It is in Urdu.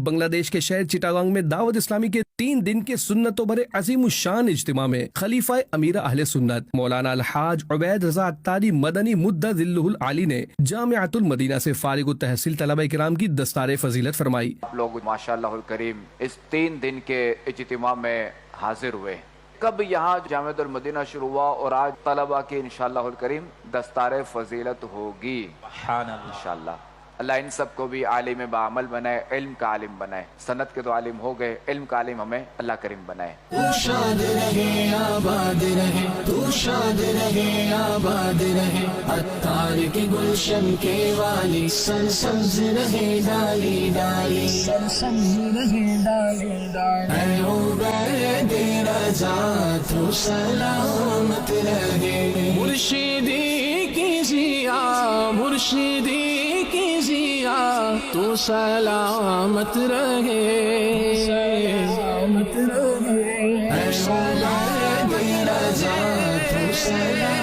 بنگلہ دیش کے شہر چٹاگانگ میں دعوت اسلامی کے 3 دن کے سنتوں بھرے عظیم الشان اجتماع میں خلیفہ امیر اہل سنت مولانا الحاج عبید رضا عطاری مدنی مدہ ذلہ العالی نے جامعۃ المدینہ سے فارغ التحصیل طلبہ کرام کی دستار فضیلت فرمائی۔ آپ لوگ ماشاءاللہ الکریم اس 3 دن کے اجتماع میں حاضر ہوئے۔ کب یہاں جامعۃ المدینہ شروع ہوا اور آج طلبہ کی انشاءاللہ الکریم دستار فضیلت ہوگی انشاءاللہ۔ اللہ ان سب کو بھی عالم بعمل بنائے، علم کا عالم بنائے۔ سنت کے تو عالم ہو گئے، علم کا عالم ہمیں اللہ کریم بنائے۔ تو شاد رہے آباد رہے، تو شاد رہے آباد رہے، عطار کے گلشن کے والی سرسبز رہے ڈالی ڈالی، سرسبز رہے ڈالی ڈالی۔ اے عبید رضا تو سلامت رہے، مرشدی کی ضیا، مرشدی کی ضیا تو سلامت رہے، سلامت رہے۔ اے عبید رضا تو سلامت